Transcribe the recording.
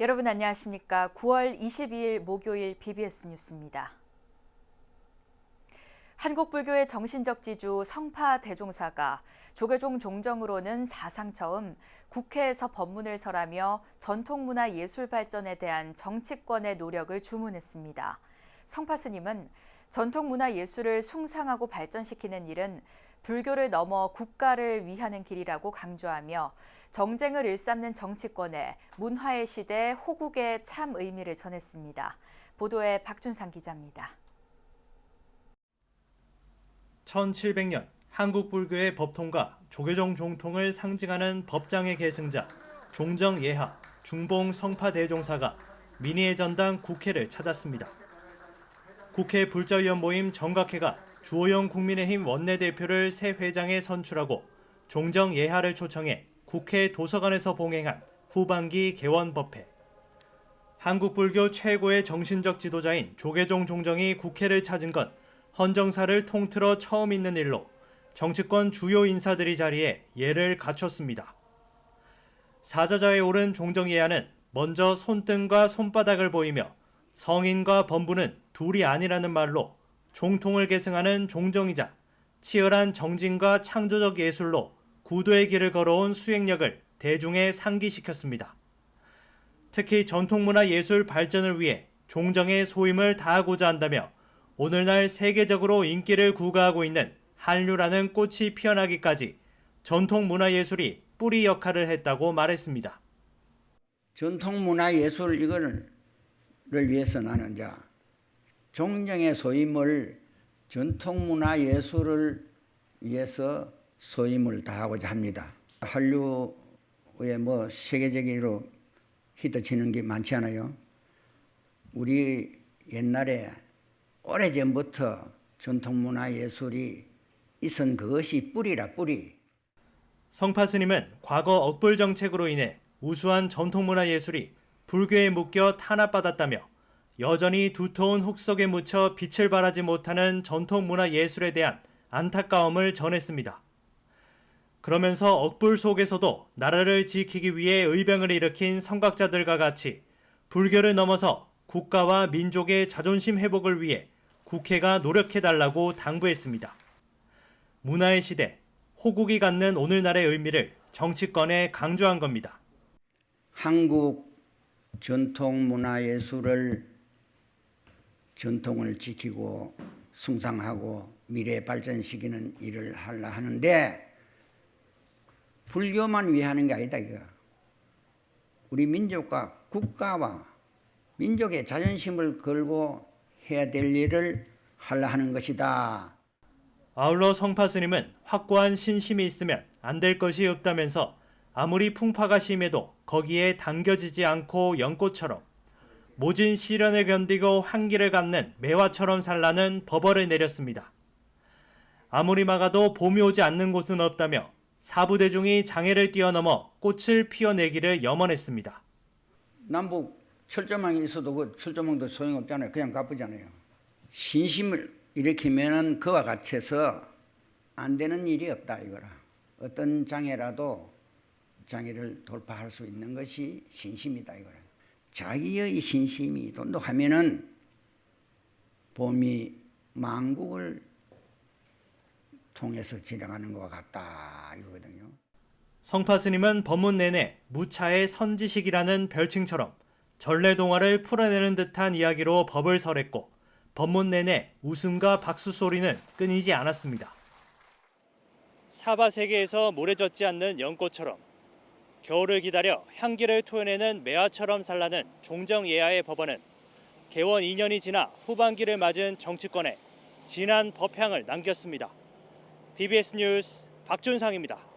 여러분 안녕하십니까? 9월 22일 목요일 BBS 뉴스입니다. 한국불교의 정신적 지주 성파 대종사가 조계종 종정으로는 사상 처음 국회에서 법문을 설하며 전통문화 예술 발전에 대한 정치권의 노력을 주문했습니다. 성파 스님은 전통문화 예술을 숭상하고 발전시키는 일은 불교를 넘어 국가를 위하는 길이라고 강조하며 정쟁을 일삼는 정치권에 문화의 시대 호국의 참 의미를 전했습니다. 보도에 박준상 기자입니다. 1700년 한국불교의 법통과 조계종 종통을 상징하는 법장의 계승자 종정예하 중봉 성파대종사가 민의의 전당 국회를 찾았습니다. 국회 불자위원 모임 정각회가 주호영 국민의힘 원내대표를 새 회장에 선출하고 종정예하를 초청해 국회 도서관에서 봉행한 후반기 개원법회. 한국불교 최고의 정신적 지도자인 조계종 종정이 국회를 찾은 건 헌정사를 통틀어 처음 있는 일로 정치권 주요 인사들이 자리에 예를 갖췄습니다. 사저자에 오른 종정예하는 먼저 손등과 손바닥을 보이며 성인과 범부는 둘이 아니라는 말로 종통을 계승하는 종정이자 치열한 정진과 창조적 예술로 구도의 길을 걸어온 수행력을 대중에 상기시켰습니다. 특히 전통문화 예술 발전을 위해 종정의 소임을 다하고자 한다며 오늘날 세계적으로 인기를 구가하고 있는 한류라는 꽃이 피어나기까지 전통문화예술이 뿌리 역할을 했다고 말했습니다. 전통문화예술 이거를 위해서 나는 종정의 소임을 전통문화예술을 위해서 소임을 다하고자 합니다. 한류에 세계적으로 히트치는 게 많지 않아요. 우리 옛날에 오래전부터 전통문화예술이 있은 그것이 뿌리라 뿌리. 성파 스님은 과거 억불 정책으로 인해 우수한 전통문화예술이 불교에 묶여 탄압받았다며 여전히 두터운 흙 속에 묻혀 빛을 발하지 못하는 전통문화예술에 대한 안타까움을 전했습니다. 그러면서 억불 속에서도 나라를 지키기 위해 의병을 일으킨 선각자들과 같이 불교를 넘어서 국가와 민족의 자존심 회복을 위해 국회가 노력해달라고 당부했습니다. 문화의 시대, 호국이 갖는 오늘날의 의미를 정치권에 강조한 겁니다. 한국 전통문화예술을 전통을 지키고 숭상하고 미래 발전시키는 일을 하려 하는데 불교만 위하는 게 아니다 이거. 우리 민족과 국가와 민족의 자존심을 걸고 해야 될 일을 하려 하는 것이다. 아울러 성파 스님은 확고한 신심이 있으면 안 될 것이 없다면서 아무리 풍파가 심해도 거기에 당겨지지 않고 연꽃처럼 모진 시련을 견디고 한기를 갖는 매화처럼 살라는 법어를 내렸습니다. 아무리 막아도 봄이 오지 않는 곳은 없다며 사부대중이 장애를 뛰어넘어 꽃을 피워내기를 염원했습니다. 남북 철조망이 있어도 그 철조망도 소용없잖아요. 그냥 가쁘잖아요. 신심을 일으키면은 그와 같아서 안 되는 일이 없다 이거라. 어떤 장애라도 장애를 돌파할 수 있는 것이 신심이다 이거라. 자기의 신심이 돈독하면은 봄이 만국을 통해서 지나가는 것 같다 이거거든요. 성파 스님은 법문 내내 무차의 선지식이라는 별칭처럼 전래동화를 풀어내는 듯한 이야기로 법을 설했고 법문 내내 웃음과 박수 소리는 끊이지 않았습니다. 사바 세계에서 모래 젖지 않는 연꽃처럼 겨울을 기다려 향기를 토해내는 매화처럼 살라는 종정예하의 법언은 개원 2년이 지나 후반기를 맞은 정치권에 진한 법향을 남겼습니다. BBS 뉴스 박준상입니다.